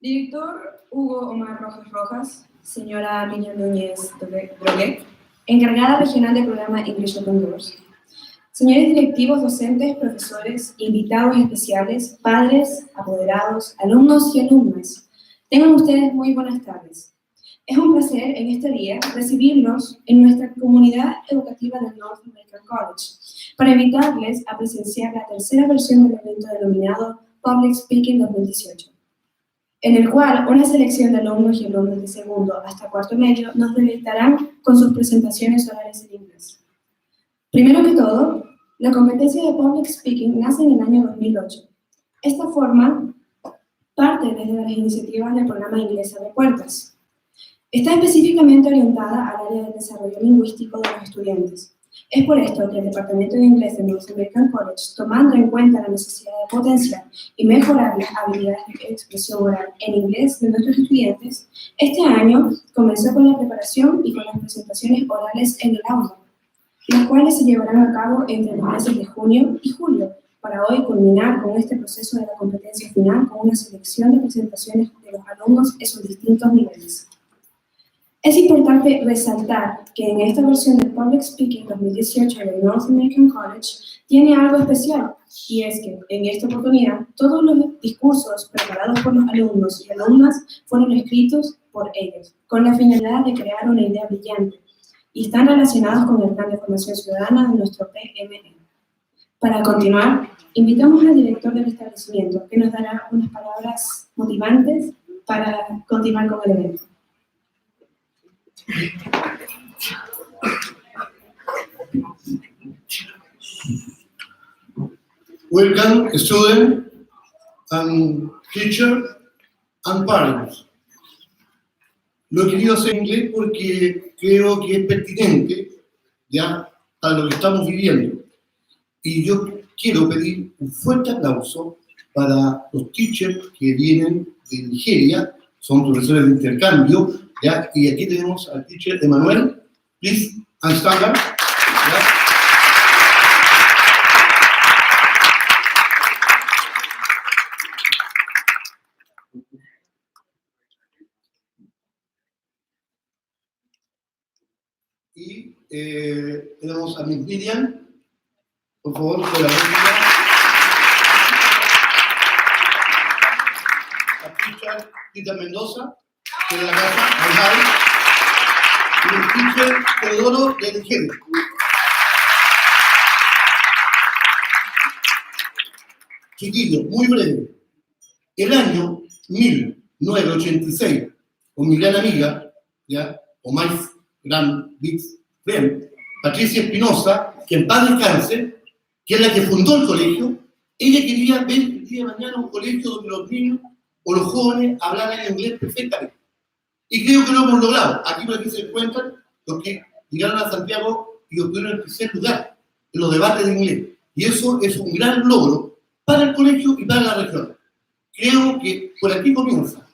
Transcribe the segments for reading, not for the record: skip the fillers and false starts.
Director Hugo Omar Rojas Rojas, señora Miriam Núñez Droguet, encargada regional del programa English Open Doors. Señores directivos, docentes, profesores, invitados especiales, padres, apoderados, alumnos y alumnas, tengan ustedes muy buenas tardes. Es un placer en este día recibirlos en nuestra comunidad educativa del North American College para invitarles a presenciar la tercera versión del evento denominado Public Speaking 2018. En el cual una selección de alumnos y alumnas de segundo hasta cuarto medio nos deleitarán con sus presentaciones orales en inglés. Primero que todo, la competencia de Public Speaking nace en el año 2008. Esta forma parte desde las iniciativas del programa Inglés Abre Puertas. Está específicamente orientada al área del desarrollo lingüístico de los estudiantes. Es por esto que el Departamento de Inglés de North American College, tomando en cuenta la necesidad de potenciar y mejorar las habilidades de expresión oral en inglés de nuestros estudiantes, este año comenzó con la preparación y con las presentaciones orales en el aula, las cuales se llevarán a cabo entre los meses de junio y julio, para hoy culminar con este proceso de la competencia final con una selección de presentaciones de los alumnos en sus distintos niveles. Es importante resaltar que en esta versión del Public Speaking 2018 del North American College tiene algo especial, y es que en esta oportunidad todos los discursos preparados por los alumnos y alumnas fueron escritos por ellos, con la finalidad de crear una idea brillante, y están relacionados con el Plan de Formación Ciudadana de nuestro PME. Para continuar, invitamos al director del establecimiento, que nos dará unas palabras motivantes para continuar con el evento. Welcome, students and teachers and parents. Lo he querido hacer en inglés porque creo que es pertinente ya a lo que estamos viviendo. Y yo quiero pedir un fuerte aplauso para los teachers que vienen de Nigeria, son profesores de intercambio, ¿ya? Y aquí tenemos al teacher Emanuel, please, and stand up. Y tenemos a Miss Miriam, por favor, con la música. teacher Mendoza, que de la casa, y el teacher Teodoro de Nigeria. Chiquillos, muy breve. El año 1986, con mi gran amiga, ¿ya? O más gran big friend, Patricia Espinosa, que en paz descanse, que es la que fundó el colegio, ella quería ver el día de mañana un colegio donde los niños o los jóvenes hablaran inglés perfectamente. Y creo que lo hemos logrado. Aquí por aquí se encuentran los que llegaron a Santiago y obtuvieron el tercer lugar en los debates de inglés. Y eso es un gran logro para el colegio y para la región. Creo que por aquí comienza.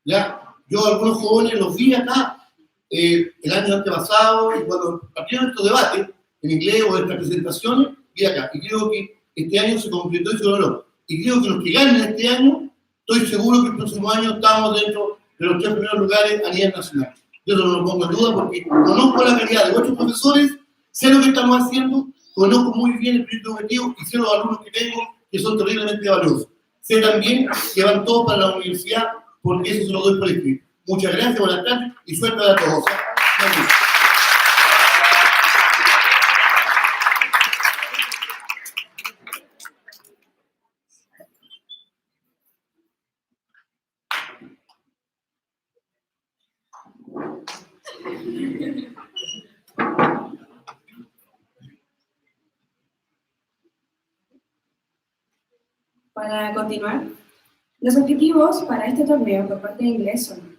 ¿Ya? Yo a algunos jóvenes los vi acá el año antepasado y cuando partieron estos debates en inglés o estas presentaciones, vi acá. Y creo que este año se completó y se logró. Y creo que los que ganen este año, estoy seguro que el próximo año estamos dentro de los 3 primeros lugares a nivel nacional. Yo no lo pongo en duda porque conozco la calidad de vuestros profesores, sé lo que estamos haciendo, conozco muy bien el proyecto objetivo y sé los alumnos que tengo que son terriblemente valiosos. Sé también que van todos para la universidad porque eso se lo doy por escrito. Muchas gracias, buenas tardes y suerte a todos. Gracias. Para continuar, los objetivos para este torneo por parte de inglés son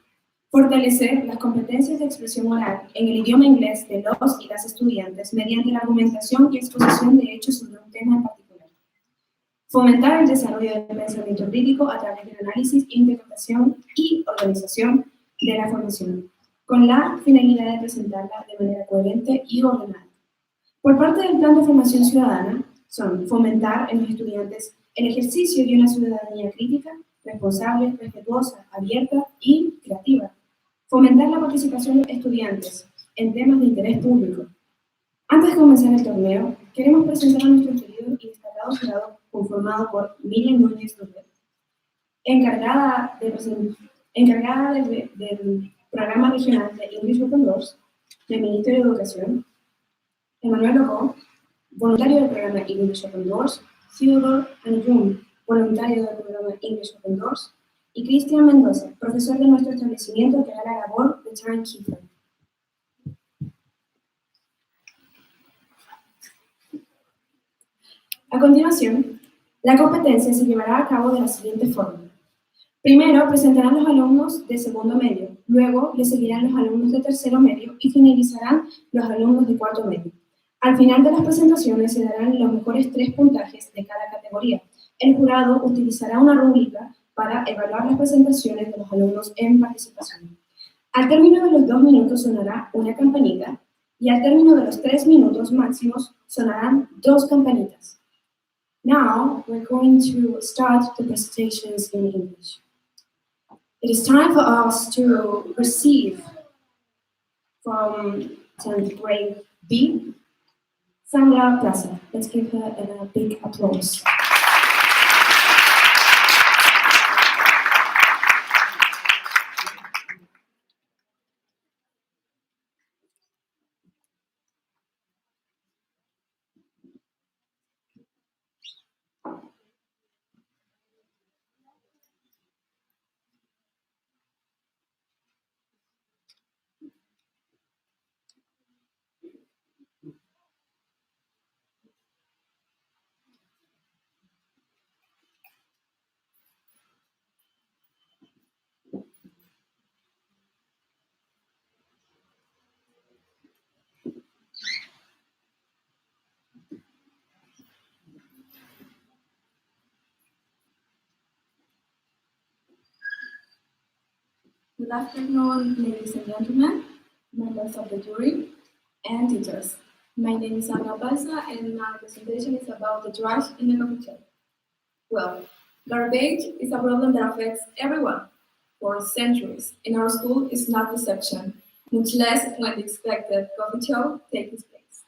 fortalecer las competencias de expresión oral en el idioma inglés de los y las estudiantes mediante la argumentación y exposición de hechos sobre un tema en particular. Fomentar el desarrollo del pensamiento crítico a través del análisis, interpretación y organización de la formación, con la finalidad de presentarla de manera coherente y ordenada. Por parte del plan de formación ciudadana, son fomentar en los estudiantes el ejercicio de una ciudadanía crítica, responsable, respetuosa, abierta y creativa. Fomentar la participación de estudiantes en temas de interés público. Antes de comenzar el torneo, queremos presentar a nuestro querido y destacado jurado conformado por Miriam Núñez Doble, encargada del programa regional de English Open Doors del Ministerio de Educación, Emanuel Loco, voluntario del programa English Open Doors, Theodore Anjum, voluntario del programa English Open Doors, y Cristian Mendoza, profesor de nuestro establecimiento que hará la labor de timekeeper. A continuación, la competencia se llevará a cabo de la siguiente forma. Primero presentarán los alumnos de segundo medio, luego le seguirán los alumnos de tercero medio y finalizarán los alumnos de cuarto medio. Al final de las presentaciones se darán los mejores 3 puntajes de cada categoría. El jurado utilizará una rúbrica para evaluar las presentaciones de los alumnos en participación. Al término de los 2 minutos sonará una campanita y al término de los 3 minutos máximos sonarán 2 campanitas. Now we're going to start the presentations in English. It is time for us to receive from 10th grade B, Sandra Plaza. Let's give her a big applause. Good afternoon, ladies and gentlemen, members of the jury, and teachers. My name is Sandra Plaza, and my presentation is about the trash in the coffee shop. Well, garbage is a problem that affects everyone for centuries, and our school is not the exception, much less when the expected coffee shop takes place.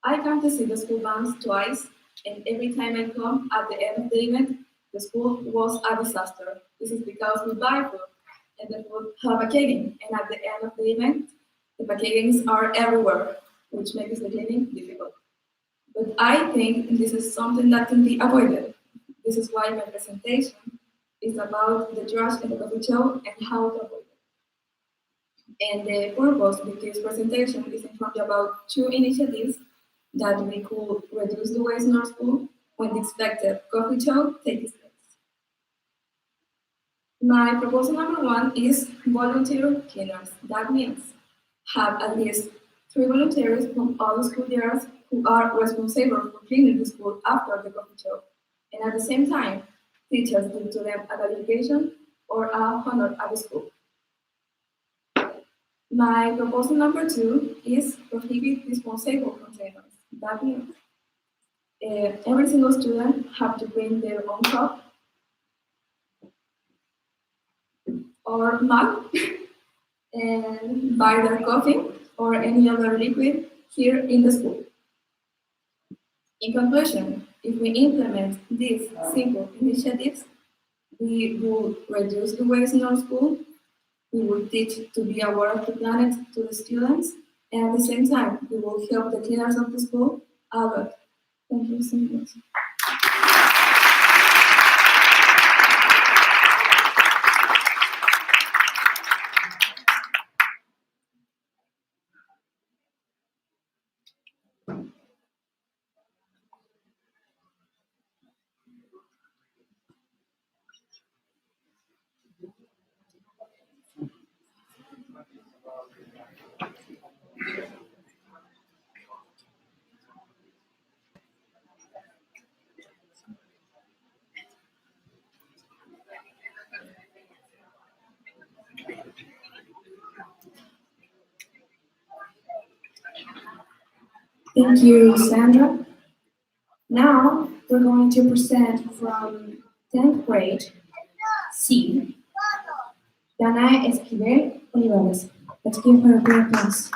I come to see the school bands twice, and every time I come at the end of the event, the school was a disaster. This is because we buy food and the food have packaging, and at the end of the event, the packagings are everywhere, which makes the cleaning difficult. But I think this is something that can be avoided. This is why my presentation is about the trash in the coffee shop and how to avoid it. And the purpose of this presentation is informed about two initiatives that we could reduce the waste in our school when the expected coffee shop takes place. My proposal number one is volunteer cleaners. That means have at least 3 volunteers from all the school years who are responsible for cleaning the school after the coffee shop. And at the same time, teachers give to them a qualification or a honor at the school. My proposal number two is prohibit disposable containers. That means every single student have to bring their own cup or mug and buy their coffee or any other liquid here in the school. In conclusion, if we implement these simple initiatives, we will reduce the waste in our school, we will teach to be aware of the planet to the students, and at the same time, we will help the cleaners of the school a lot. Thank you so much. Thank you, Sandra. Now we're going to present from 10th grade C, Dana Esquivel Olivares. Let's give her a big applause.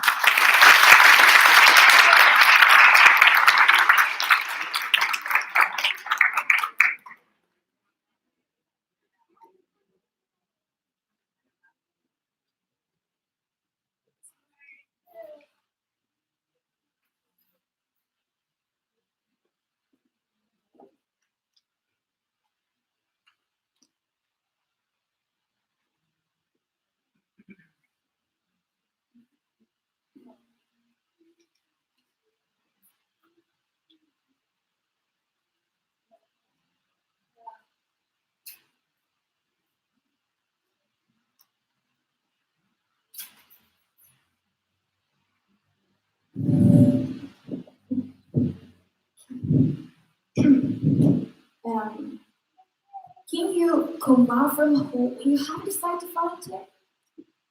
Can you confirm who you have decided to volunteer?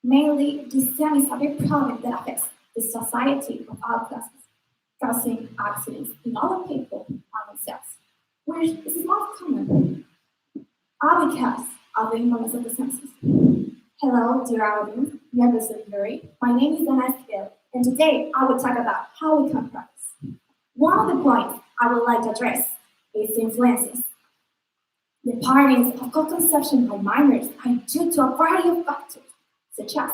Mainly, this term is a big problem that affects the society of all classes, causing accidents in other people and themselves, which is more common, all because of the imbalance of the senses. Hello, dear audience, dear secretary. My name is Dana Esquivel, and today I will talk about how we can practice. One of the points I would like to address is influences. The patterns of co-conception by minors are due to a variety of factors, such as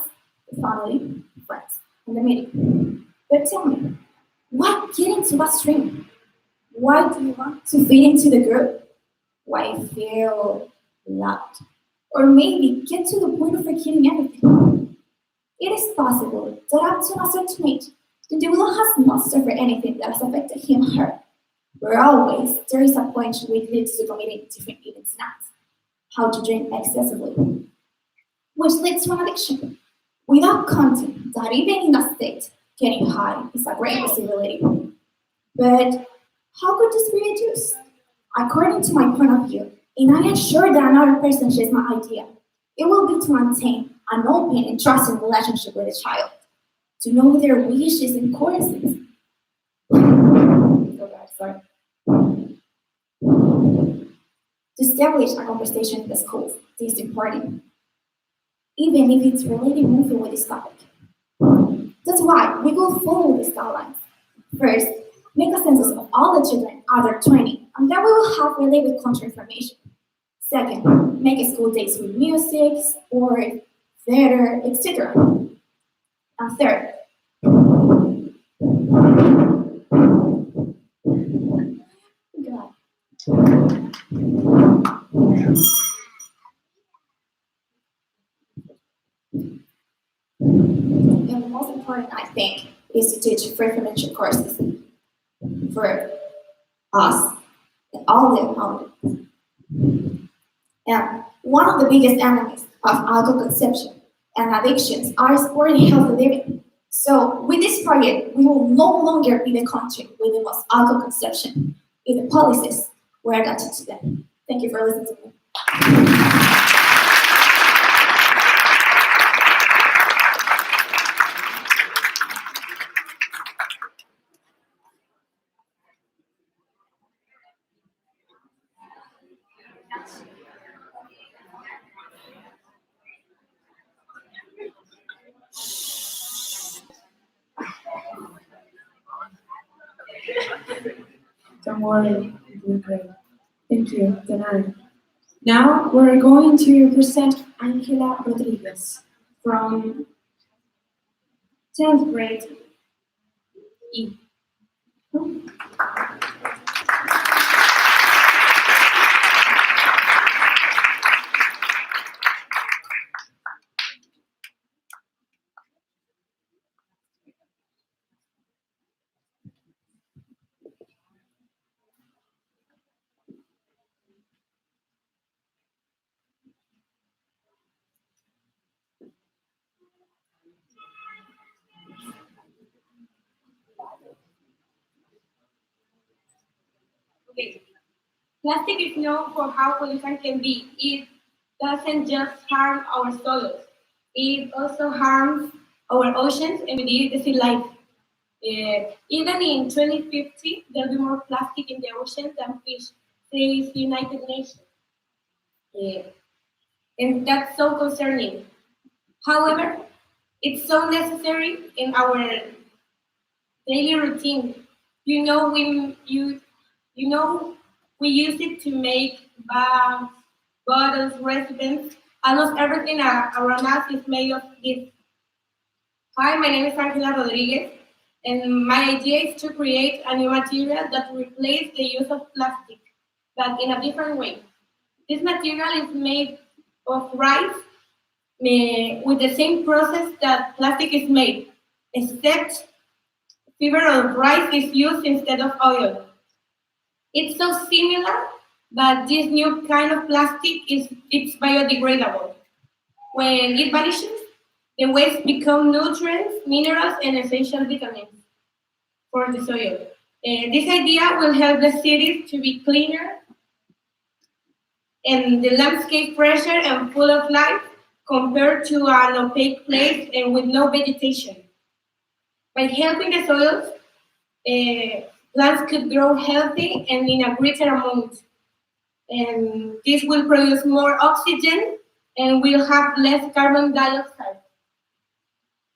the family, friends, and the media. But tell me, why get into a stream? Why do you want to fit into the group? Why feel loud? Or maybe get to the point of forgetting everything. It is possible that up to a certain age, the individual has not suffered anything that has affected him or her. But always, there is a point which leads to committing different events and acts. How to drink excessively, which leads to an addiction. Without counting that even in a state, getting high is a great possibility. But how could this be reduced? According to my point of view, and I am sure that another person shares my idea, it will be to maintain an open and trusting relationship with a child, to know their wishes and courses. Sorry. To establish a conversation in the schools, this is important, even if it's related moving with this topic. That's why we will follow these guidelines. First, make a census of all the children under 20, and then we will have related contact information. Second, make school days with music, sport, theater, etc. And third, God. And the most important, I think, is to teach free financial courses for us and all the audience. And one of the biggest enemies of alcohol consumption and addictions are sport and healthy living. So with this project, we will no longer be the country with the most alcohol consumption if the policies were adopted to them. Thank you for listening to me. Don't worry, you're doing great. Thank you, Danai. Now we're going to present Angela Rodriguez from 10th grade E. Okay. Plastic is known for how pollutant can be. It doesn't just harm our soils, it also harms our oceans and with it the sea life. Even in 2050, there'll be more plastic in the ocean than fish, says the United Nations. And that's so concerning. However, it's so necessary in our daily routine. You know, we use it to make bags, bottles, recipients. Almost everything around us is made of this. Hi, my name is Angela Rodriguez, and my idea is to create a new material that replaces the use of plastic, but in a different way. This material is made of rice with the same process that plastic is made, except fiber of rice is used instead of oil. It's so similar, but this new kind of plastic it's biodegradable. When it vanishes, the waste become nutrients, minerals, and essential vitamins for the soil. This idea will help the cities to be cleaner and the landscape fresher and full of life compared to an opaque place and with no vegetation. By helping the soils, plants could grow healthy and in a greater amount. And this will produce more oxygen and will have less carbon dioxide.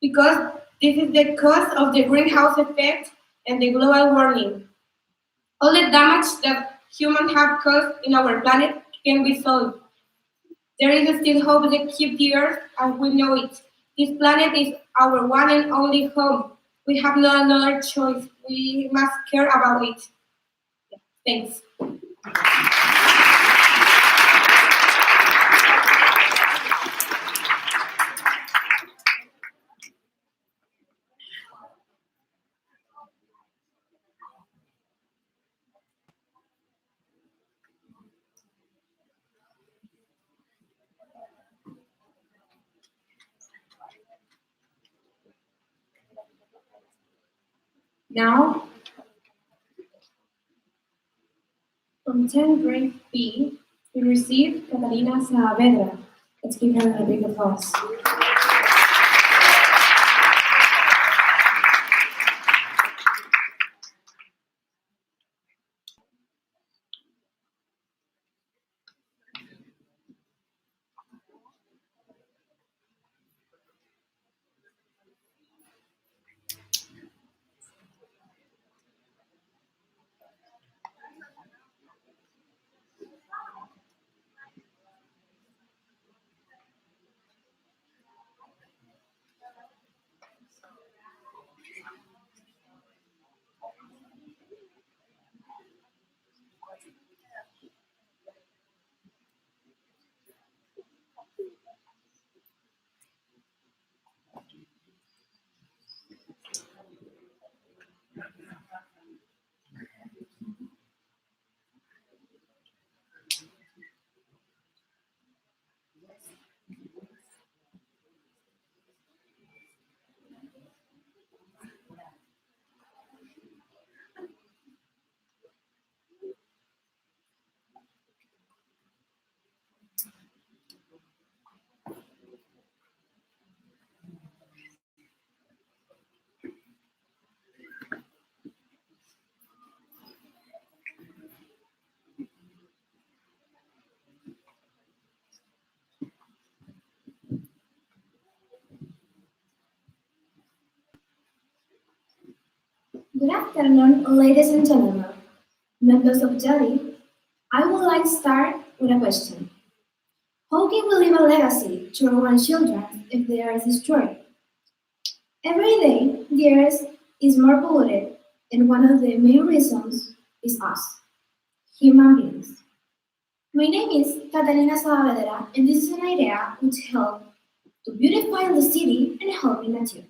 Because this is the cause of the greenhouse effect and the global warming. All the damage that humans have caused in our planet can be solved. There is still hope to keep the earth as we know it. This planet is our one and only home. We have no another choice. We must care about it. Thanks. Now, from 10th grade B, we received Catalina Saavedra. Let's give her a big applause. Good afternoon, ladies and gentlemen, members of jury. I would like to start with a question. How can we leave a legacy to our children if the earth is destroyed? Every day, the earth is more polluted, and one of the main reasons is us, human beings. My name is Catalina Saavedra, and this is an idea which helps to beautify the city and help in nature.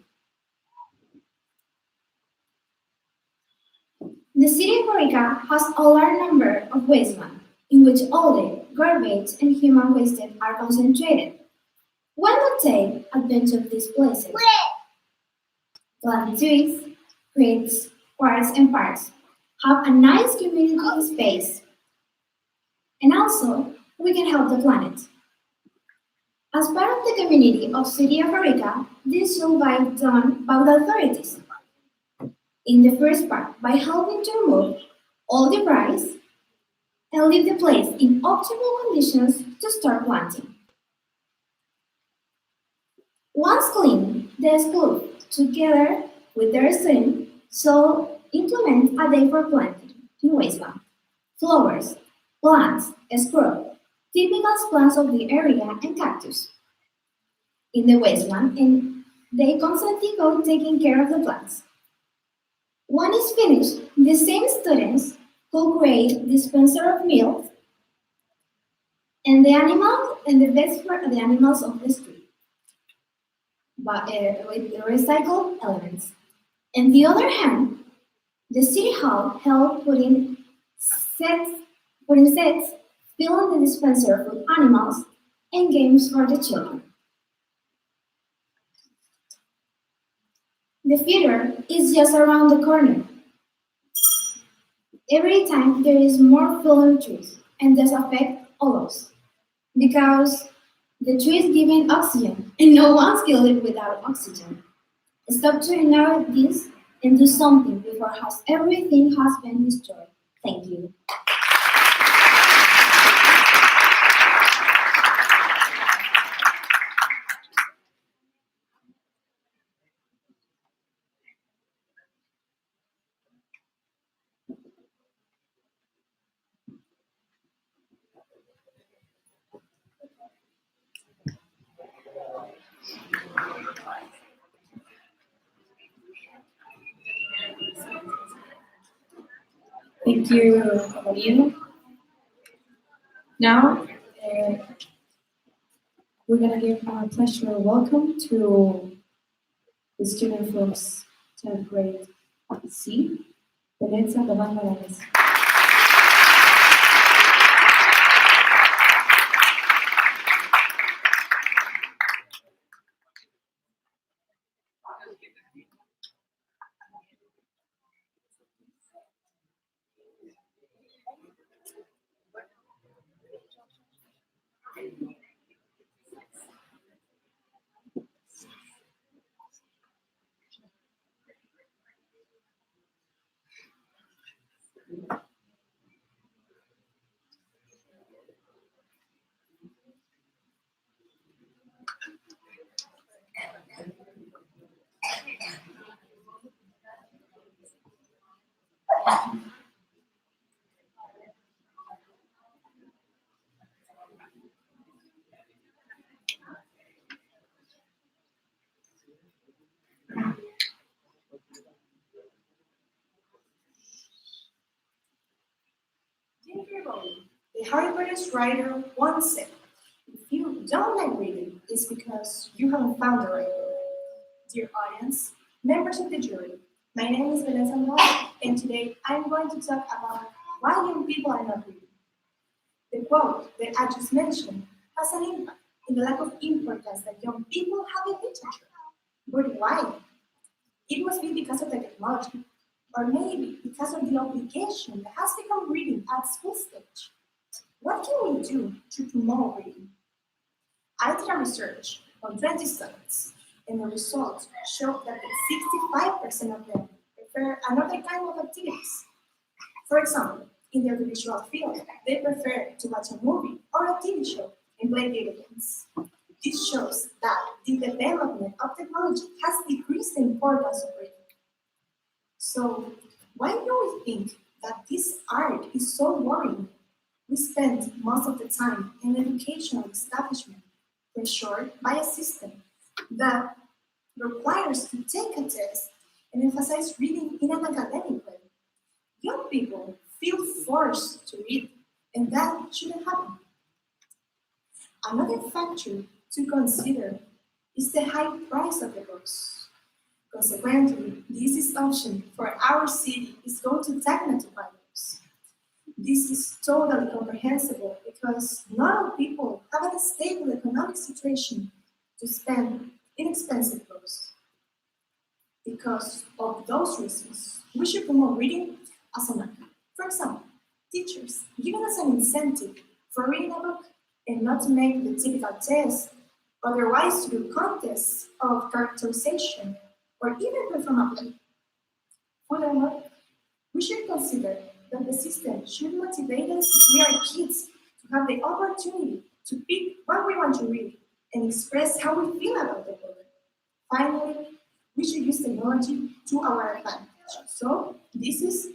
The city of Arica has a large number of wastelands, in which all the garbage and human waste are concentrated. Why not take advantage of these places? Plant trees, create squares and parks, have a nice community space, and also we can help the planet. As part of the community of City of Arica, this should be done by the authorities. In the first part, by helping to remove all the debris and leave the place in optimal conditions to start planting. Once clean, the school, together with their students, shall implement a day for planting in wasteland, flowers, plants, scrub, typical plants of the area, and cactus. In the wasteland, and they constantly go taking care of the plants. When it's finished, the same students will create dispenser of milk and the animals and the best for the animals of the street, but with the recycled elements. On the other hand, the city hall helped putting sets, filling the dispenser with animals and games for the children. The future is just around the corner. Every time there is more fallen trees, and this affects all of us. Because the trees giving oxygen, and no one can live without oxygen. Stop to ignore this and do something before everything has been destroyed. Thank you. Thank you, Maria. Now, we're going to give a pleasure welcome to the student from 10th grade C, Vanessa Morales. J.K. Rowling, the Harry Potter's writer, once said, "If you don't like reading, it's because you haven't found the right book." Dear audience, members of the jury, my name is Vanessa Morales, and today I'm going to talk about why young people are not reading. The quote that I just mentioned has an impact in the lack of importance that young people have in literature. But why? It must be because of the technology, or maybe because of the obligation that has become reading at school stage. What can we do to promote reading? I did a research on 20 studies, and the results show that 65% of them prefer another kind of activities. For example, in the audiovisual field, they prefer to watch a movie or a TV show and play video games. This shows that the development of technology has decreased the importance of reading. So, Why do we think that this art is so boring? We spend most of the time in an educational establishment pressured by a system that requires to take a test and emphasize reading in an academic way. Young people feel forced to read, and that shouldn't happen. Another factor to consider is the high price of the books. Consequently, the easiest option for our city is go to Tacna to buy books. This is totally comprehensible because not all people have a stable economic situation to spend inexpensive books. Because of those reasons, we should promote reading as an act. For example, teachers giving us an incentive for reading a book and not to make the typical test, otherwise to do contests of characterization or even perform a play. Furthermore, we should consider that the system should motivate us as we are kids to have the opportunity to pick what we want to read and express how we feel about the book. Finally, we should use technology to our advantage. So, this is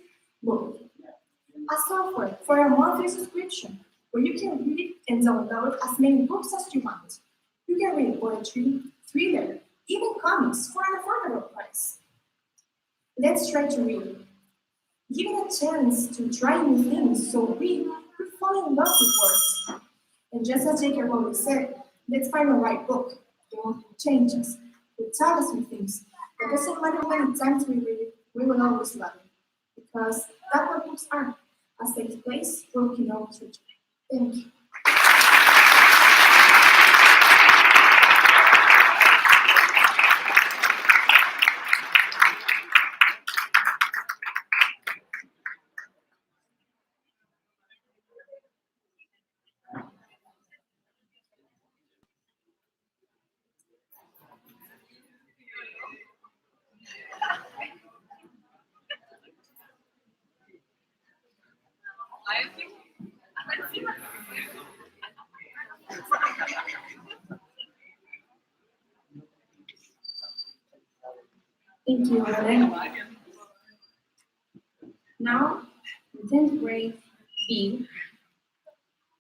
book, a software for a monthly subscription where you can read and download as many books as you want. You can read poetry, thriller, even comics for an affordable price. Let's try to read. Give it a chance to try new things so we fall in love with words. And just as J.K. Rowling said, let's find the right book. The one who changes, will tell us new things. It doesn't matter how many times we read it, we will always love it. Because that's what books are, a safe place where we can always reach. Thank you. Thank you, Ellen. Now, in 10th grade B,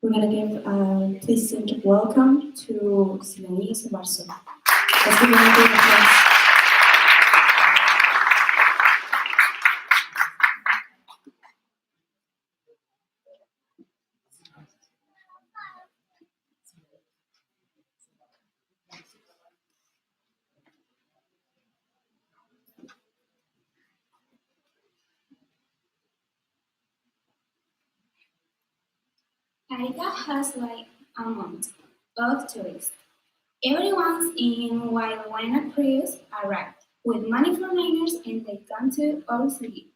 we're going to give a pleasant welcome to Silani Barso. Let's give a round of applause. Arica has like a month of tourists. Every once in a while, when a cruise arrives with money for miners and they come to our city.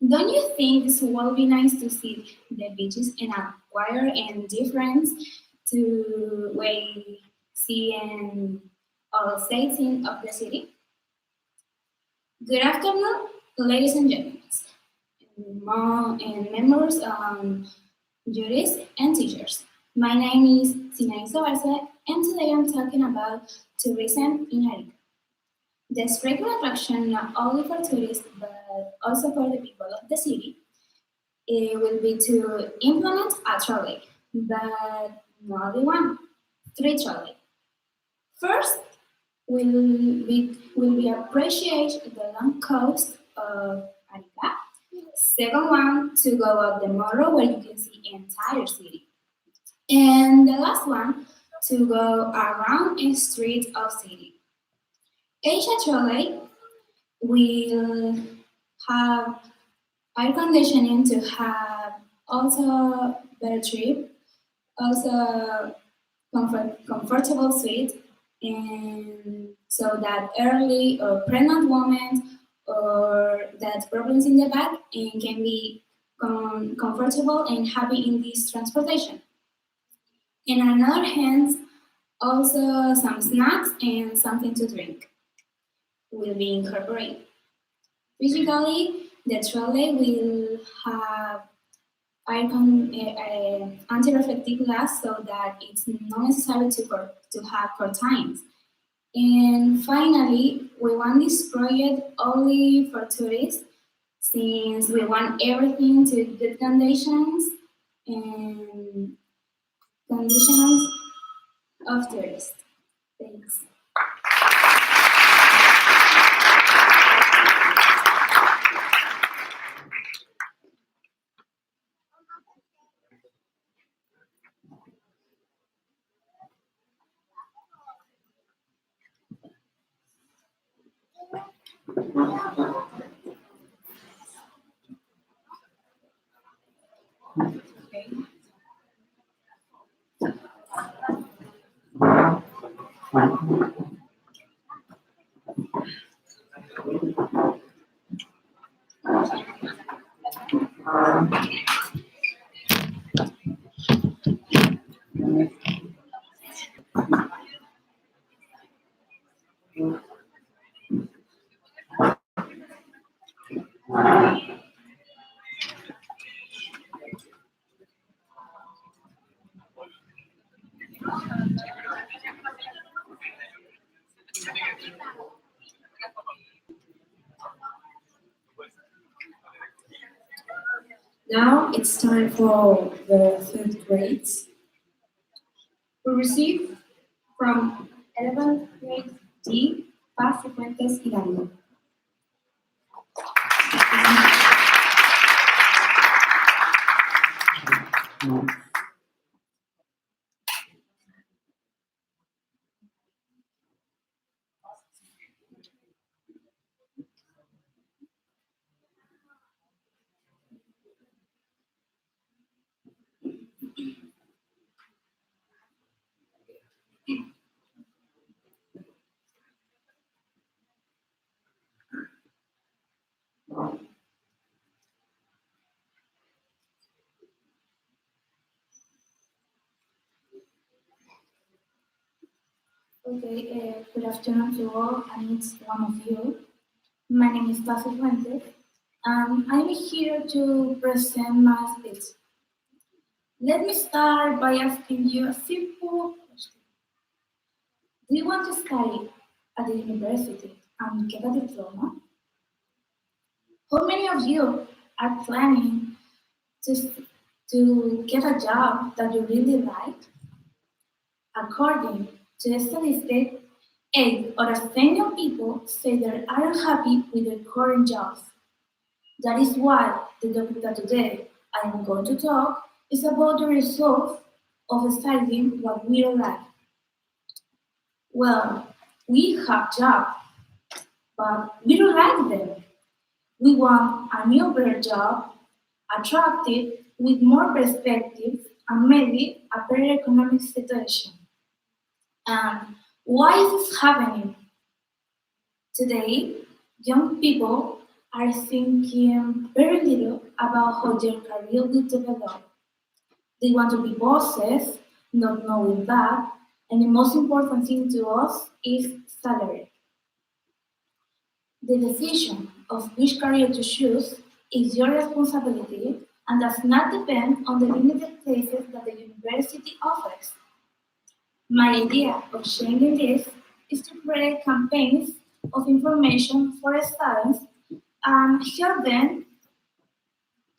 Don't you think this will be nice to see the beaches and acquire and difference to way seeing all sightseeing of the city? Good afternoon, ladies and gentlemen, and members, jurists, and teachers. My name is Sinaisa Barce, and today I'm talking about tourism in Arica. This frequent attraction not only for tourists but also for the people of the city. It will be to implement a trolley, but not only one, 3 trolleys. First, will be appreciate the long coast of Arica. Second one, to go up the Morro where you can see the entire city. And the last one, to go around a street of city. Asia trolley will have air conditioning to have also better trip, also comfortable seat, and so that early or pregnant women or that problems in the back and can be comfortable and happy in this transportation. And on the other hand, also some snacks and something to drink will be incorporated. Physically, the trolley will have anti-reflective glass so that it's not necessary to have curtains. And finally, we want this project only for tourists since we want everything to good conditions and conditions of tourists. Thanks. Now it's time for the third grades. We receive from 11th grade D, Paz, Fuentes, Hidalgo. Okay, good afternoon to all, and each one of you. My name is Paz Fuentes, and I'm here to present my speech. Let me start by asking you a simple question. Do you want to study at the university and get a diploma? How many of you are planning to get a job that you really like? According to the statistics, 8 out of 10 young people say they aren't happy with their current jobs. That is why the topic that today I am going to talk is about the results of deciding what we don't like. Well, we have jobs, but we don't like them. We want a new better job, attractive, with more perspective, and maybe a better economic situation. And why is this happening? Today, young people are thinking very little about how their career will develop. They want to be bosses, not knowing that, and the most important thing to us is salary. The decision of which career to choose is your responsibility and does not depend on the limited places that the university offers. My idea of changing this is to create campaigns of information for students and help them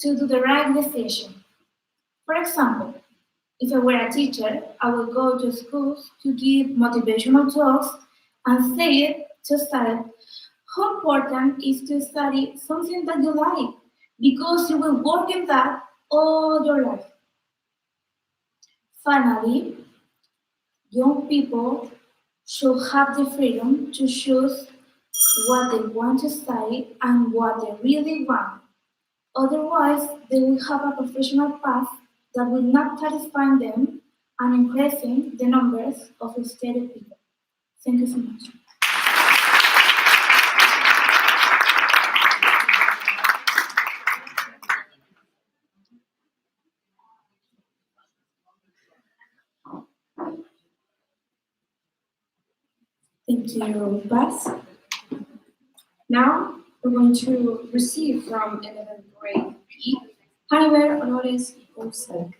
to do the right decision. For example, if I were a teacher, I would go to schools to give motivational talks and say it to students how important is to study something that you like because you will work in that all your life. Finally, young people should have the freedom to choose what they want to study and what they really want. Otherwise, they will have a professional path that will not satisfy them and increasing the numbers of educated people. Thank you so much. Thank you, Bess. Now we're going to receive from 11th grade B, Hannibal Honores Olsen.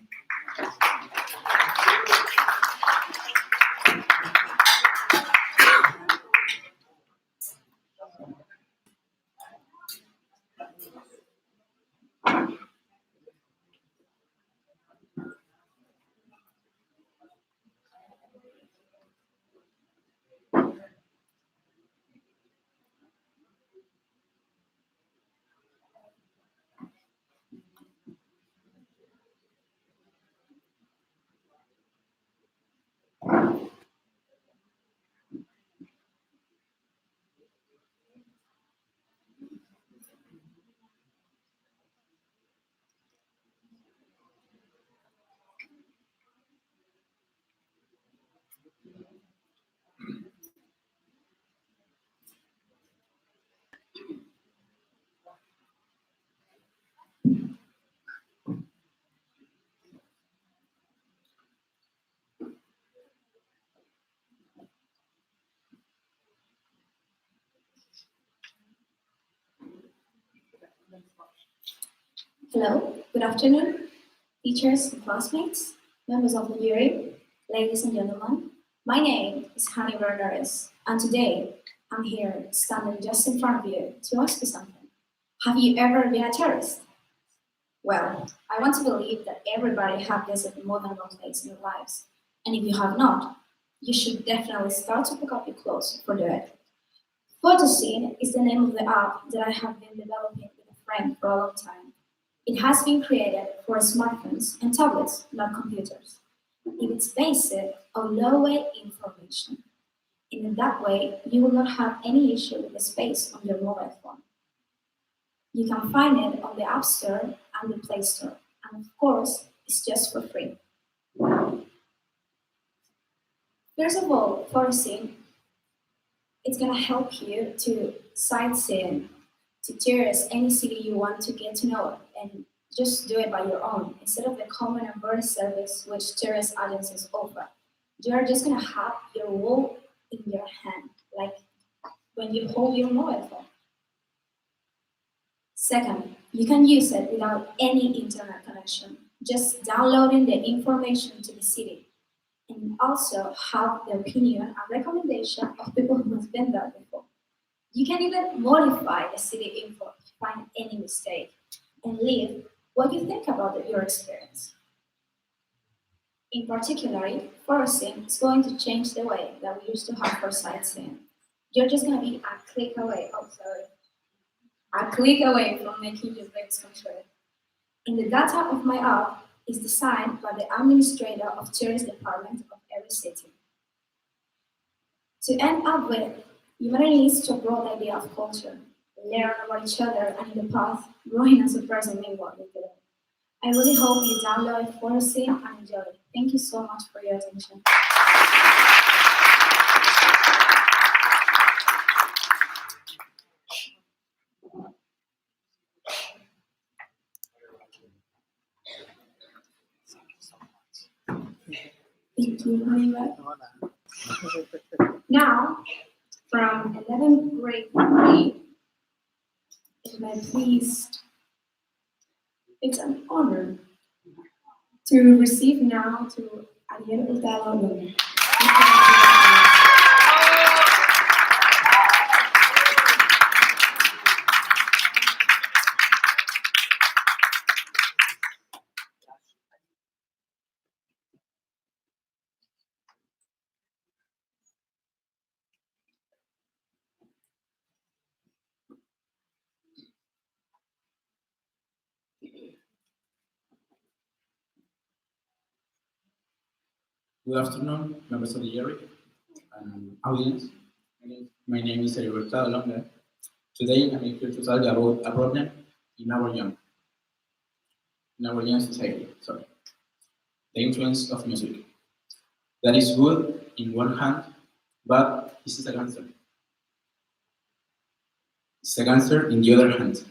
Hello, good afternoon, teachers and classmates, members of the jury, ladies and gentlemen. My name is Hani Bernardes, and today I'm here standing just in front of you to ask you something. Have you ever been a terrorist? Well, I want to believe that everybody has visited more than one place in their lives, and if you have not, you should definitely start to pick up your clothes for it. Photoscene is the name of the app that I have been developing with a friend for a long time. It has been created for smartphones and tablets, not computers. It's based on low-weight information. And in that way, you will not have any issue with the space on your mobile phone. You can find it on the App Store and the Play Store. And of course, it's just for free. First of all, Photoscene, it's going to help you to sightsee, to tourist any city you want to get to know, and just do it by your own instead of the common and bird service which tourist agencies offer. You are just going to have your world in your hand, like when you hold your mobile phone. Second, you can use it without any internet connection, just downloading the information to the city, and also have the opinion and recommendation of people who have been there before. You can even modify the city info if you find any mistake and leave what you think about your experience. In particular, Photoscene is going to change the way that we used to have for sightseeing. You're just going to be a click away, from making your dreams come true. And the data of my app is designed by the administrator of tourist department of every city. To end up with, humanity needs to grow the idea of culture, learn about each other, and in the path, growing as a person meanwhile. I really hope you download Photoscene and enjoy it. Thank you so much for your attention. Thank you, Manuel. Now, from 11th grade B, it's an honor to receive now to Ariel Hurtado Luna. Good afternoon, members of the jury and audience. My name is Ariel Hurtado Longa. Today, I'm here to tell you about a problem in our young society. The influence of music. That is good in one hand, but this is a cancer. It's a cancer in the other hand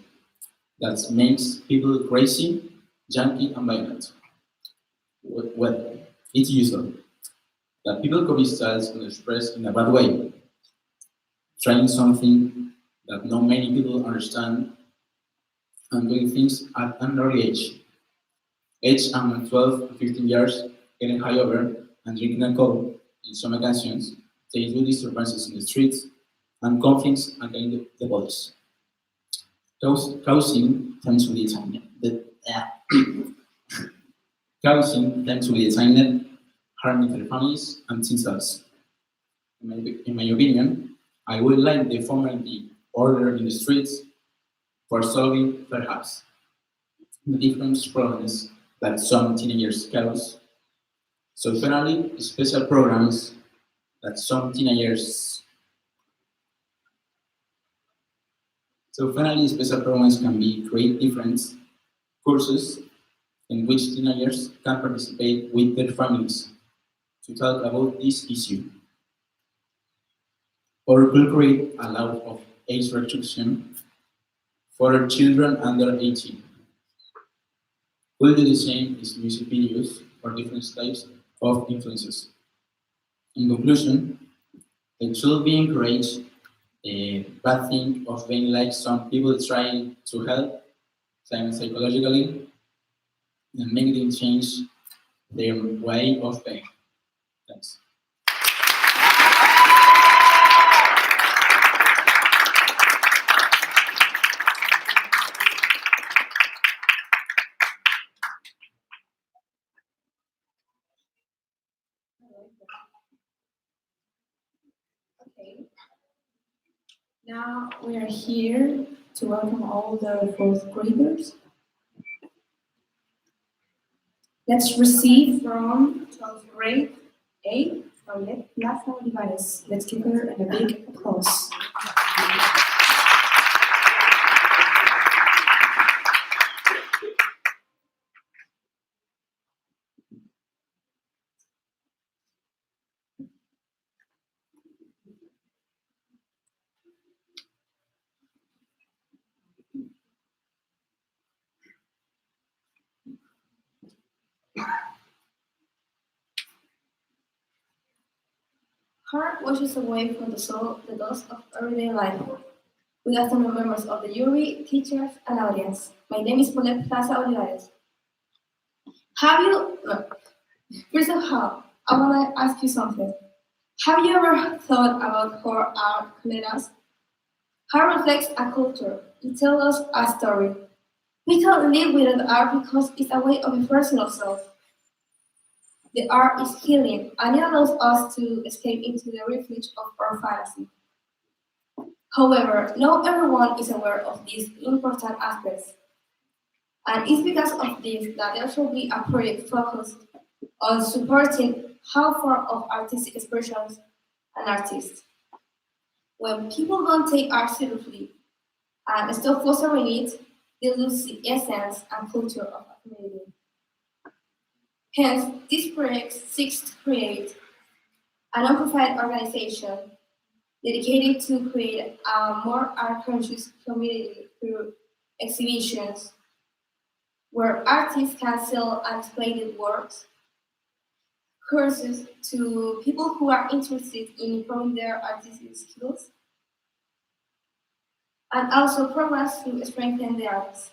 that makes people crazy, junky, and violent. Well, it's usual that people copy styles and express in a bad way, trying something that not many people understand, and doing things at an early age. Aged among 12 and 15 years, getting high over and drinking alcohol, in some occasions, they do disturbances in the streets and conflicts against the police, causing them to be detained, harming their families and themselves. In my opinion, I would like the formality order in the streets for solving, perhaps, the different problems that some teenagers cause. So finally, special programs that some teenagers. So finally, special programs can be create different courses in which teenagers can participate with their families. to talk about this issue. Or could create a law of age restriction for children under 18. Could do the same is music videos or different types of influences. In conclusion, it should be encouraged a bad thing of being like some people trying to help them psychologically and make them change their way of being. Thanks. Okay. Now we are here to welcome all the fourth graders. Let's receive from 12th grade A, Plaza Olivares. Let's give her a big applause. Heart washes away from the soul the dust of everyday life. Good afternoon, members of the jury, teachers, and audience. My name is Paulette Plaza Olivares. First of all, I want to ask you something. Have you ever thought about how art connects us? Art reflects a culture. It tells us a story. We can't live without art because it's a way of expressing ourselves. The art is healing, and it allows us to escape into the refuge of our fantasy. However, not everyone is aware of these important aspects. And it's because of this that there should be a project focused on supporting how far of artistic expressions and artists. When people don't take art seriously and stop fostering it, they lose the essence and culture of a community. Hence, this project seeks to create a non-profit organization dedicated to create a more art-conscious community through exhibitions where artists can sell and display their works, courses to people who are interested in improving their artistic skills, and also programs to strengthen the arts.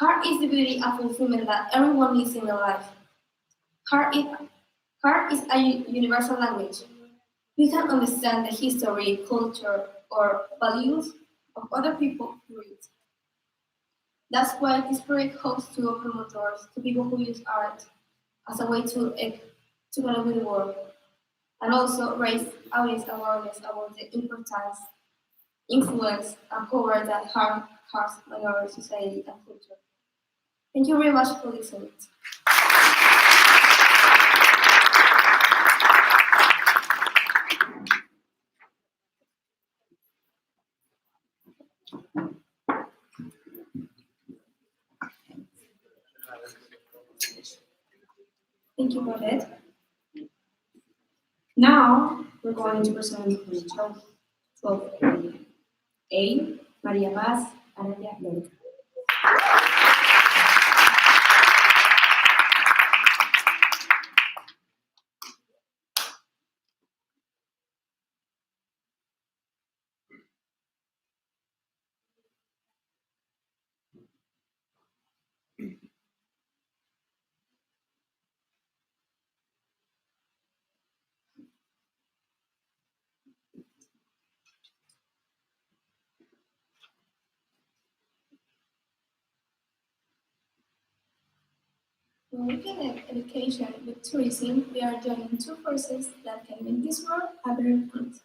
Art is the beauty and fulfillment that everyone needs in their life. Art is a universal language. We can understand the history, culture, or values of other people through it. That's why this project hopes to open more doors to people who use art as a way to connect with the world, and also raise audience awareness about the importance, influence, and power that art has on our society and culture. Thank you very much for listening. Thank you, Paulette. Now, we're going to present the 12th grade A, Maria Paz Araya Lórica. When we connect education with tourism, we are joining two forces that can make this world a better place.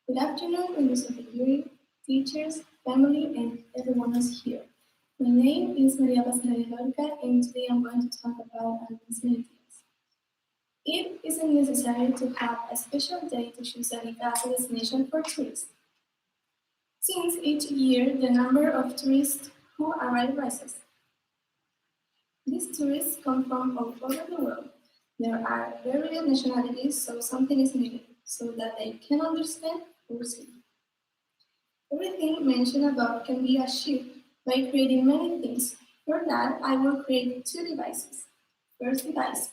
Good afternoon, members of the jury, teachers, family, and everyone else here. My name is Maria Paz Araya Lórica, and today I'm going to talk about administrative. It isn't necessary to have a special day to choose a destination for tourists. Since each year, the number of tourists who arrive rises. These tourists come from all over the world. There are various nationalities, so something is needed so that they can understand or see. Everything mentioned above can be achieved by creating many things. For that, I will create two devices. First device,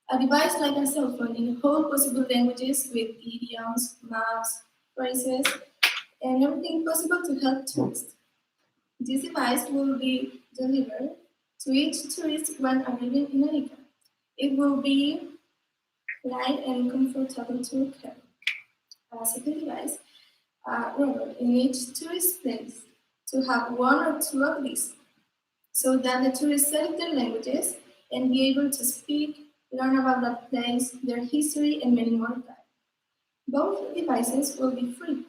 a device like a cell phone in all possible languages with idioms, maps, phrases, and everything possible to help tourists. This device will be delivered to each tourist when arriving in Arica. It will be light and comfortable to carry. A second device, a robot in each tourist place, to have one or two of these, so that the tourists select their languages and be able to speak, learn about that place, their history, and many more things. Both devices will be free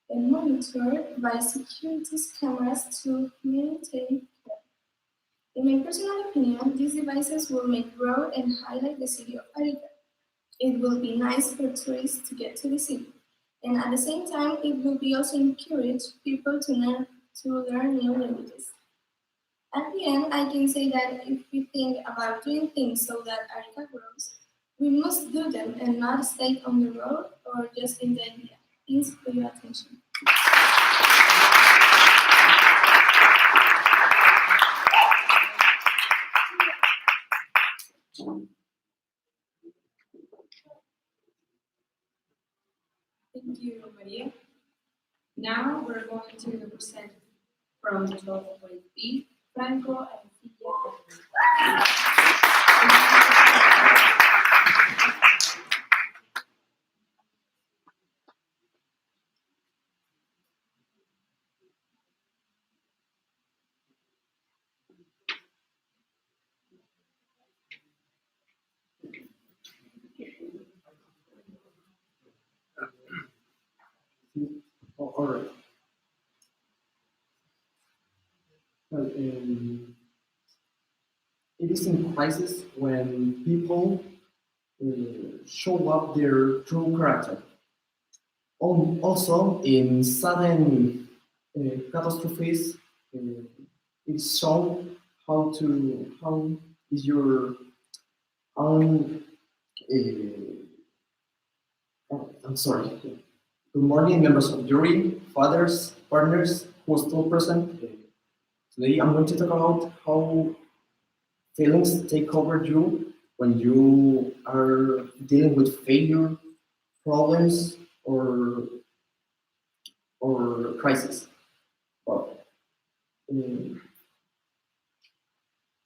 and monitored by security cameras to maintain care. In my personal opinion, these devices will make growth and highlight the city of Arica. It will be nice for tourists to get to the city, and at the same time, it will be also encourage people to learn new languages. At the end, I can say that if we think about doing things so that Arica grows, we must do them and not stay on the road or just in the idea. Thanks for your attention. Thank you, Maria. Now we're going to present from the 12th grade B, Franco and Silvia. All right. Well, it is in crisis when people show up their true character. Also, in sudden catastrophes, it's shown how is your own. I'm sorry. Good morning, members of jury, fathers, partners who are still present. Today I'm going to talk about how feelings take over you when you are dealing with failure, problems, or crisis. Well,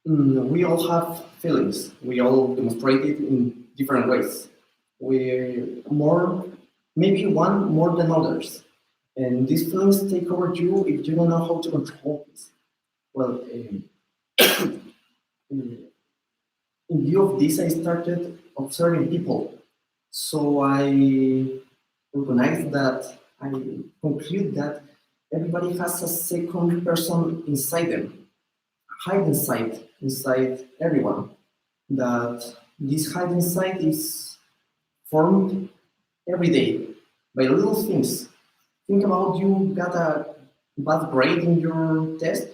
we all have feelings. We all demonstrate it in different ways. Maybe one more than others. And these feelings take over you if you don't know how to control this. Well, in view of this, I started observing people. So I recognized that, I conclude that everybody has a second person inside them, hidden inside everyone. That this hidden side is formed every day by little things. Think about you got a bad grade in your test.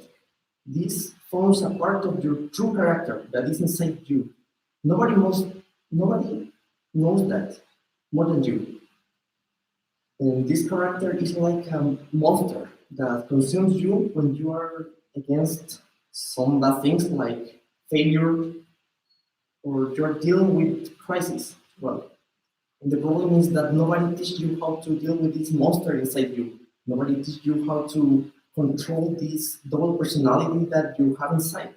This forms a part of your true character that is inside you. Nobody knows that more than you. And this character is like a monster that consumes you when you are against some bad things like failure or you're dealing with crisis. Well, and the problem is that nobody teaches you how to deal with this monster inside you. Nobody teaches you how to control this double personality that you have inside.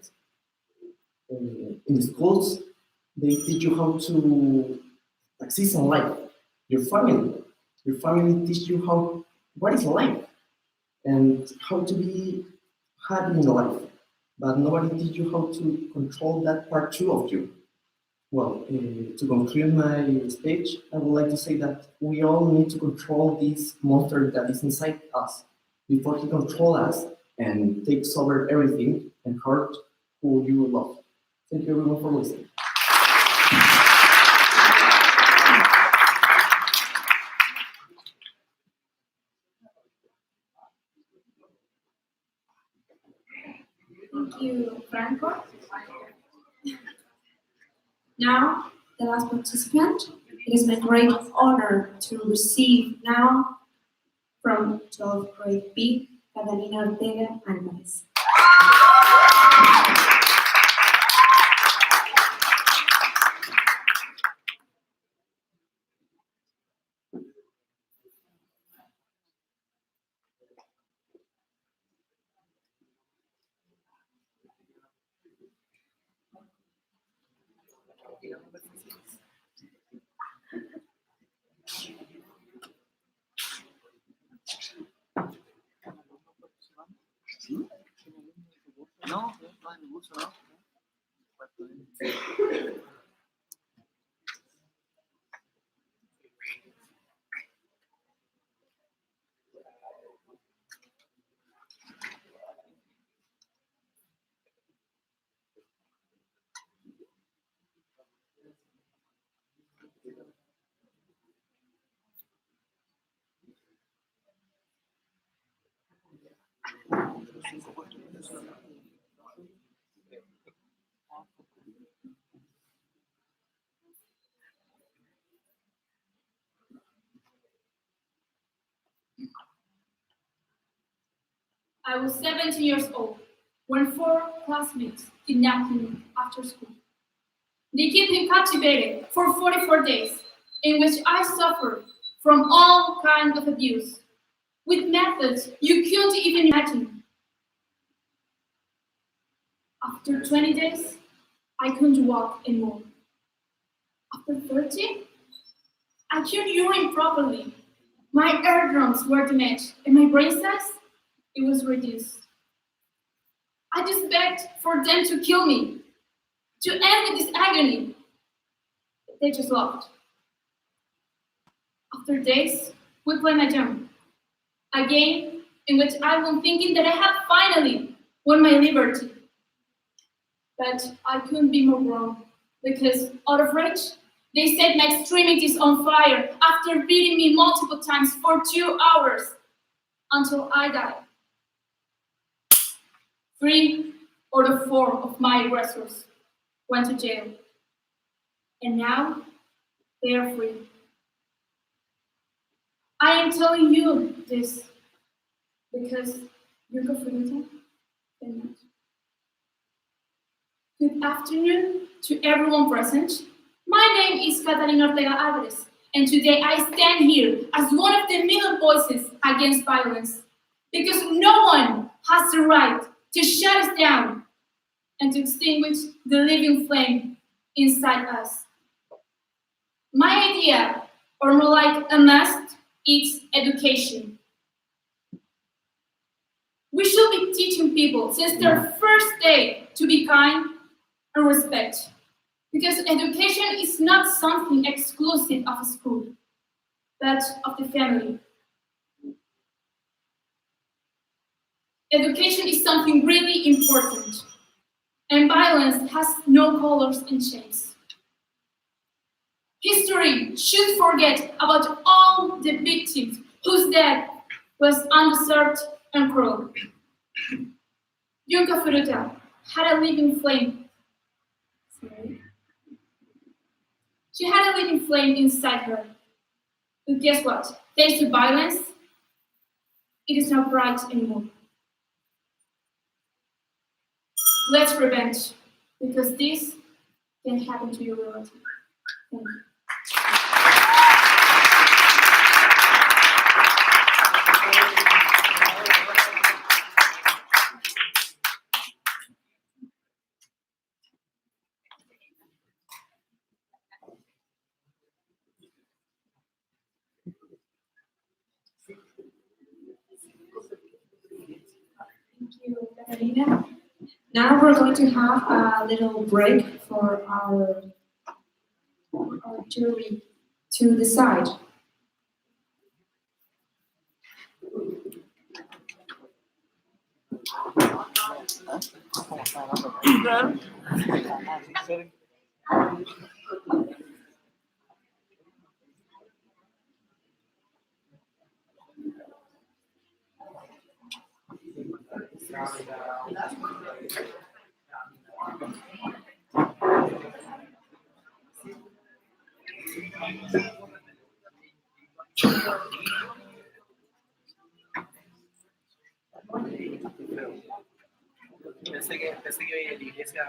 In schools, they teach you how to exist in life. Your family teach you what is life and how to be happy in life. But nobody teach you how to control that part too of you. Well, to conclude my speech, I would like to say that we all need to control this monster that is inside us before he controls us and takes over everything and hurt who you love. Thank you everyone for listening. Thank you, Franco. Now the last participant, it is my great honor to receive now from 12th grade B, Catalina Ortega Álvarez. I was 17 years old when 4 classmates kidnapped me after school. They kept me captivated for 44 days, in which I suffered from all kinds of abuse, with methods you couldn't even imagine. After 20 days, I couldn't walk anymore. After 30, I couldn't urine properly. My eardrums were damaged, and my brain size, it was reduced. I just begged for them to kill me, to end with this agony. They just laughed. After days, we played Mahjong, a game in which I was thinking that I had finally won my liberty. But I couldn't be more wrong, because out of rage, they set my extremities on fire after beating me multiple times for 2 hours until I died. 3 out of 4 of my aggressors went to jail, and now they are free. I am telling you this because you're good. Good afternoon to everyone present. My name is Catalina Ortega Álvarez, and today I stand here as one of the middle voices against violence, because no one has the right to shut us down and to extinguish the living flame inside us. My idea, or more like a must, is education. We should be teaching people since their first day to be kind and respect, because education is not something exclusive of a school, but of the family. Education is something really important, and violence has no colors and shapes. History should forget about all the victims whose death was undeserved and cruel. Yunka Furuta had a living flame. She had a living flame inside her. But guess what? Thanks to violence, it is not bright anymore. Let's prevent, because this can happen to your relative. Thank you. Thank you, Catalina. Now we're going to have a little break for our jury to decide. Pensé que iba a ir a la iglesia.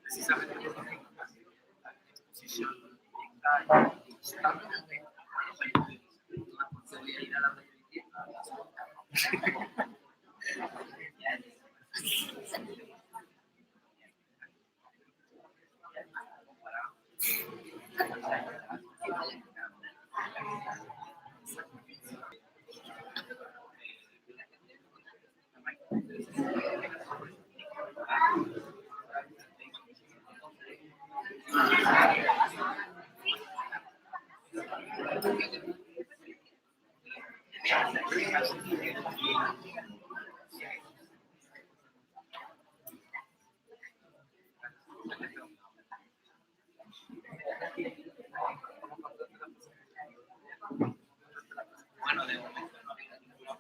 Precisamente por la exposición está voy a ir a la bueno, de momento no había ninguna.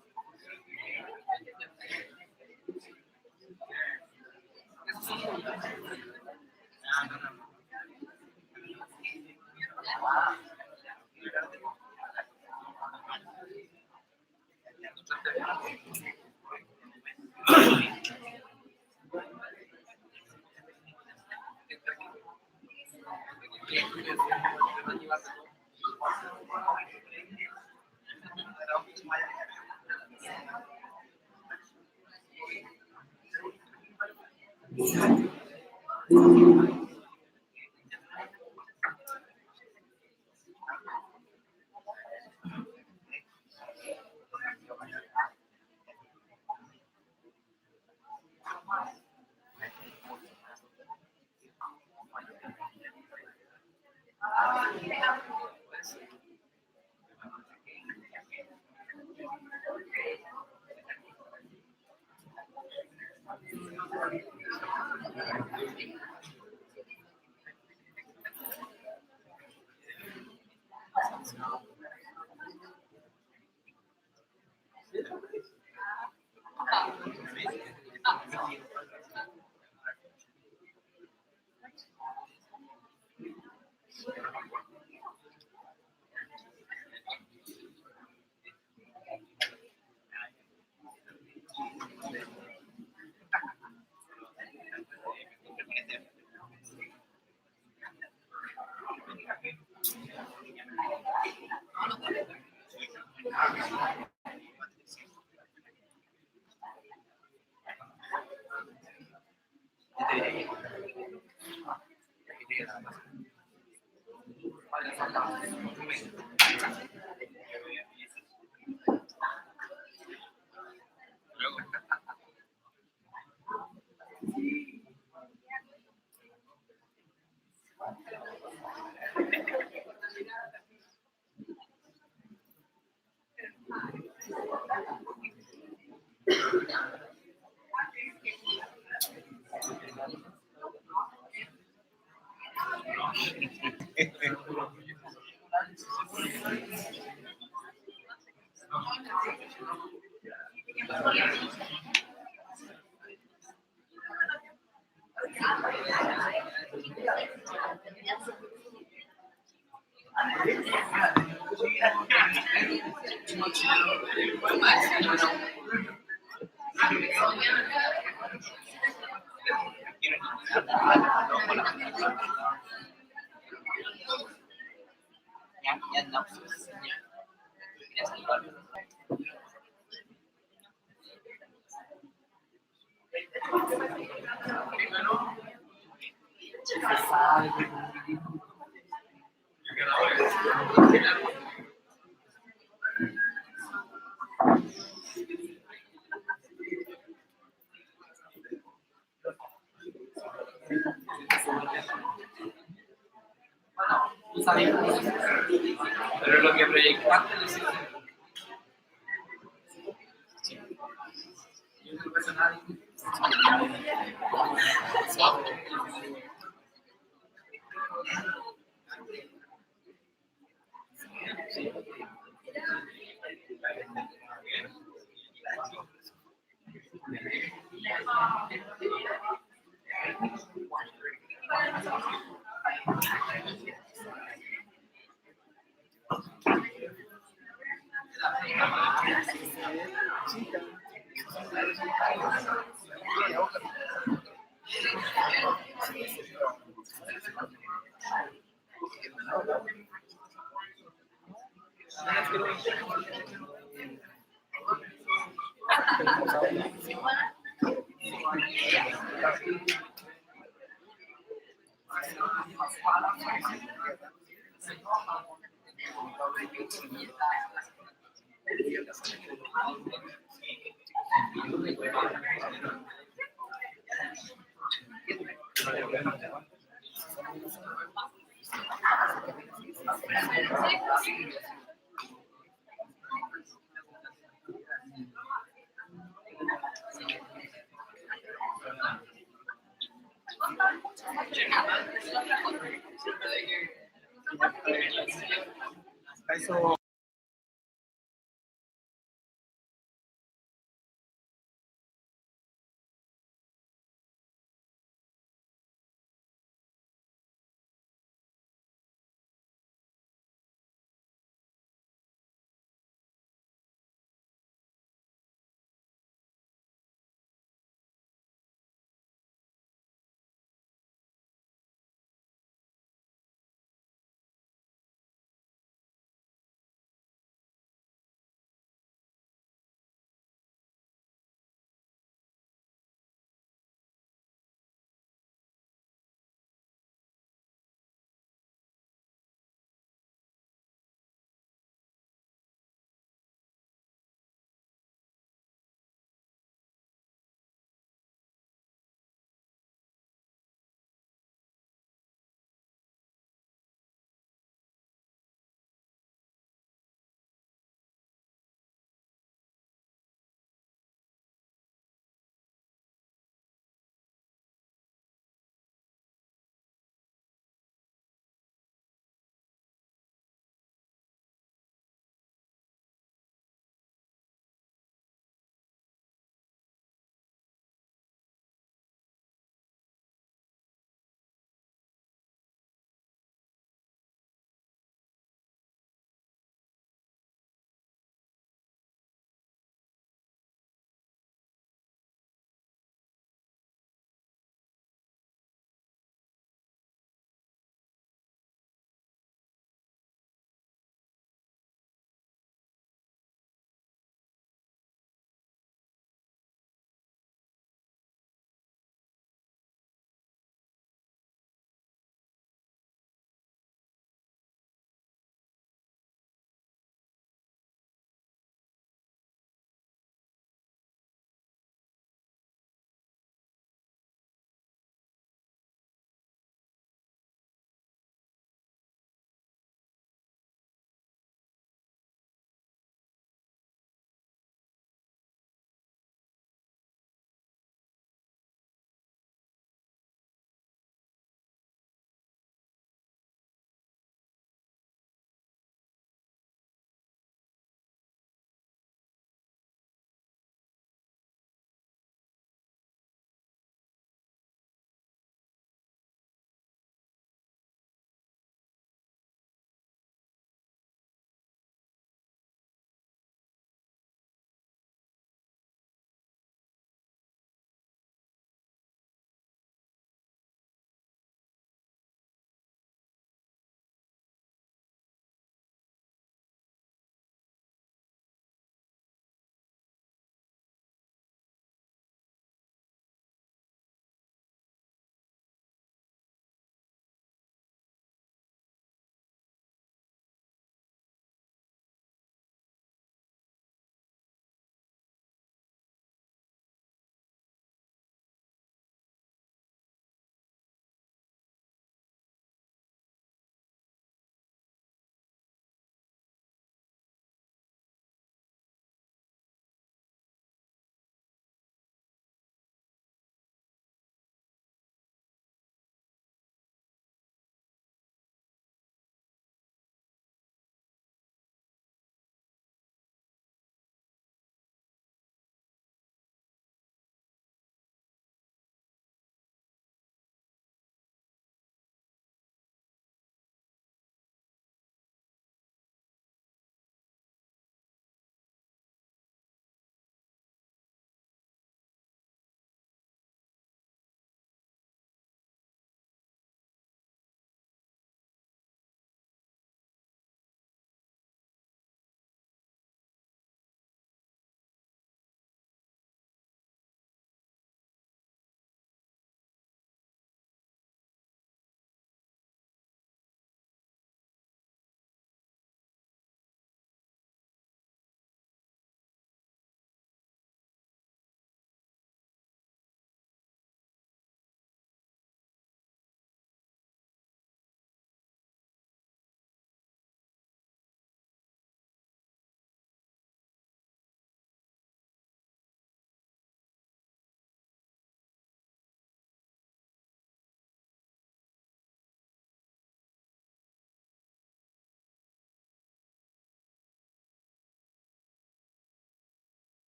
Pero lo que proyectaste lo hiciste. Sí. Y un personal. Sí. Eso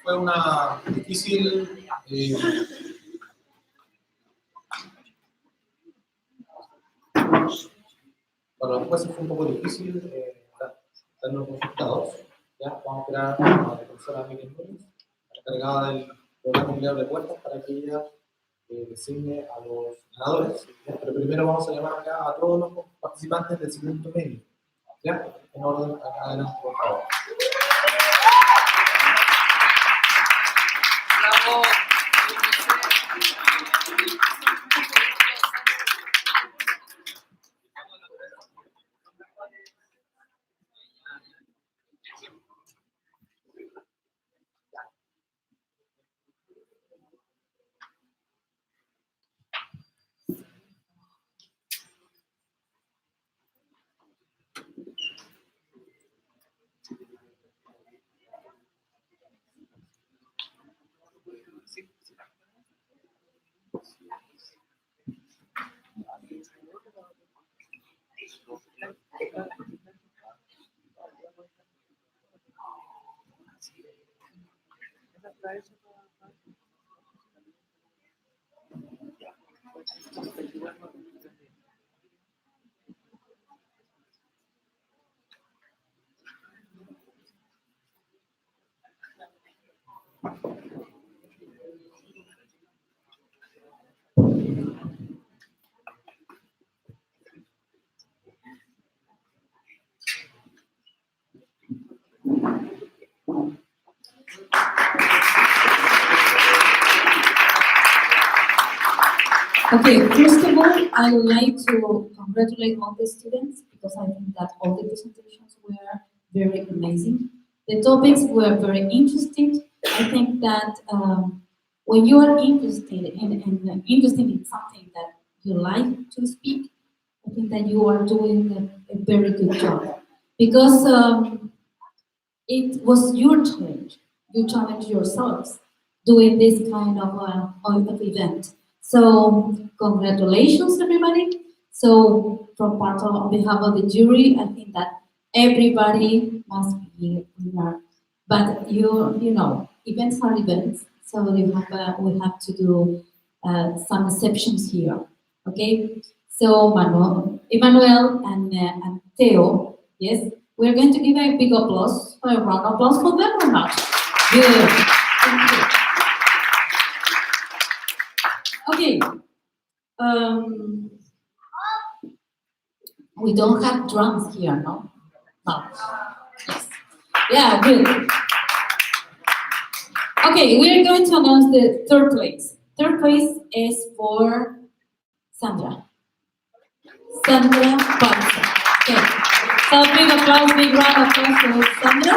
Fue una difícil para los jueces fue un poco difícil dar los resultados. ¿Ya? Vamos a esperar a la profesora Miriam Núñez, la encargada del programa de empleo de puertas, para que ella designe a los ganadores. ¿Ya? Pero primero vamos a llamar acá a todos los participantes del segundo medio. ¿Ya? En orden, acá adelante, por favor. Okay, first of all, I would like to congratulate all the students because I think that all the presentations were very amazing. The topics were very interesting. I think that when you are interested in something that you like to speak, I think that you are doing a very good job because it was your challenge. You challenged yourselves doing this kind of event. So congratulations, everybody. So on behalf of the jury, I think that everybody must be a winner. But you know, events are events, so we have to do some exceptions here. Okay. So Emmanuel and Theo, yes, we're going to give a big applause, a round of applause for them or not? Good. Thank you. Okay. We don't have drums here, no? No. Yes. Yeah, good. Okay, we are going to announce the third place. Third place is for Sandra. Sandra Barca. Okay. So big applause, big round of applause for Sandra.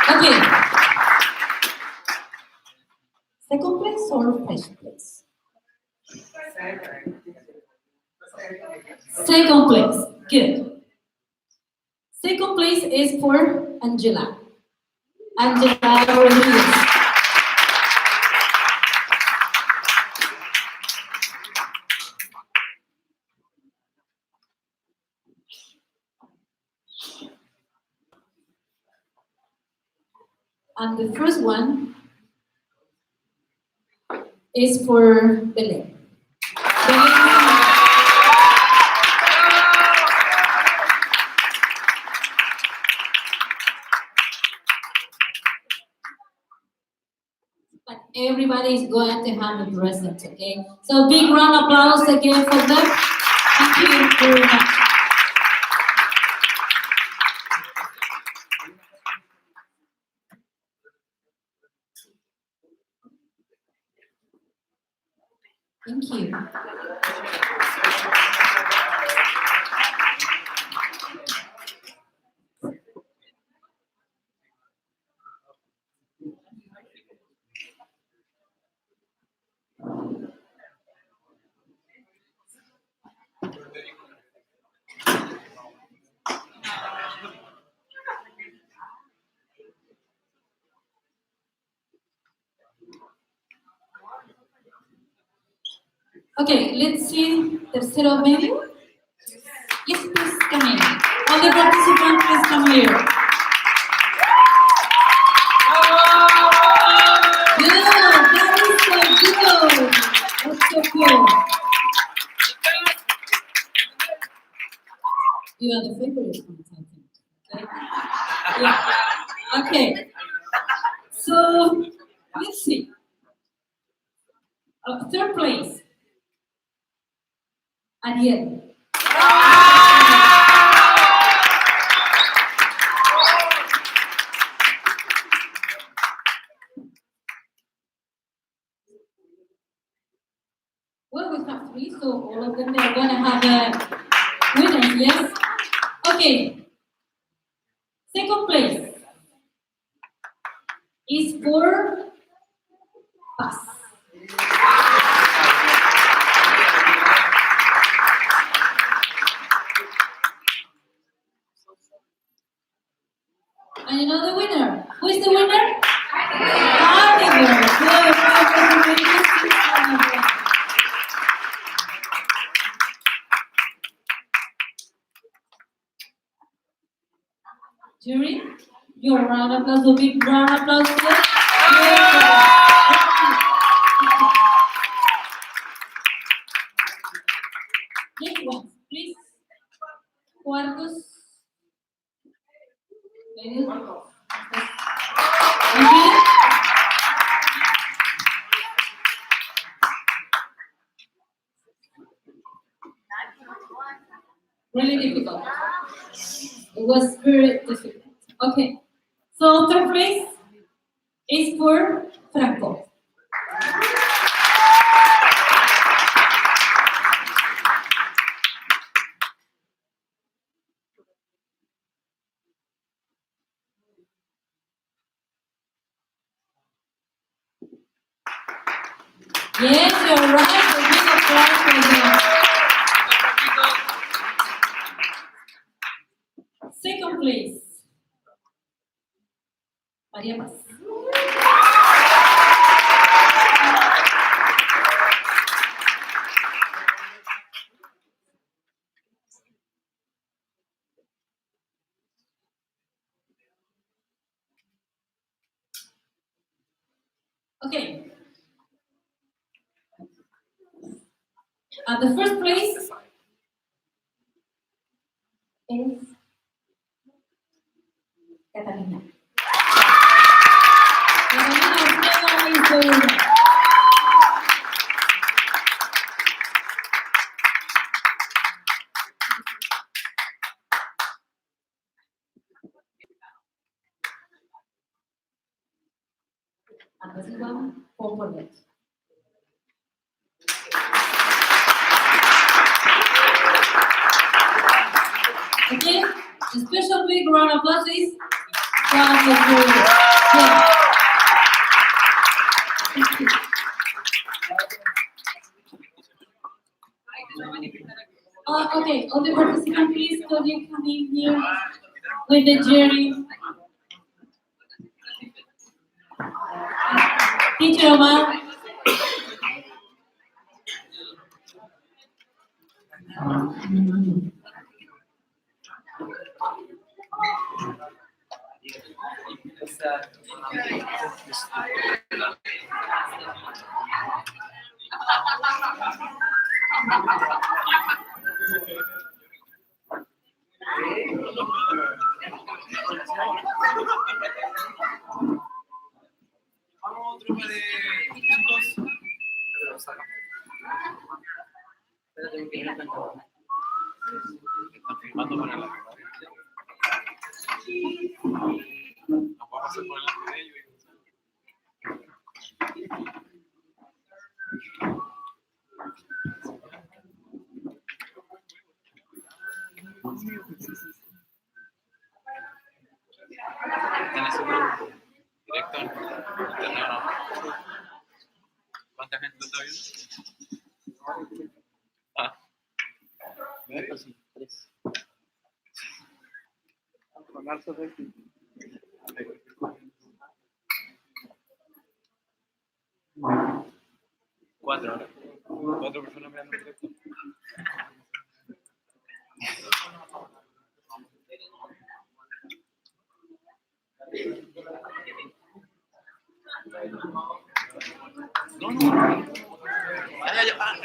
Okay. Second place or first place? Second place. Good. Second place is for Angela. Angela Rodriguez. And the first one is for Belén. But everybody is going to have a present, okay? So big round of applause again for them. Thank you very much. Thank you. Okay, let's see tercero medio. Yes, please come in. All the participants, please come here. Good, that is so good. That's so cool. You are the favorite ones, I think. Okay. Yeah. Okay. So let's see. Third place. Ariel. Well, we have three, so all of them are going to have a winner, yes? Okay. Second place is for Paz. And you know the winner? Who is the winner? Oliver. Good. Jury, your round of applause, a big round of applause. Next one, please. Cuartos. Ladies. Okay. Really difficult. It was very difficult. Okay. So third place is for Franco. Yes, you're right. A big applause for them. Second place, María Paz. Okay. At the first place is Catalina. Catalina is the winner. And this is one for it. Okay, a special big round of applause is from the jury. Yeah. Okay, all the participants, please, could you come in here with the jury? Teacher Omar. Vamos, tropa de chicos. Espérate, que ya están filmando para la cámara. Nos vamos a hacer por delante de ellos. Están haciendo directo en internet, ¿no? ¿Cuánta gente lo está viendo? Ah. Sí, 3. Con marzo de 4 horas. Cuatro personas mirando el directo. No, no.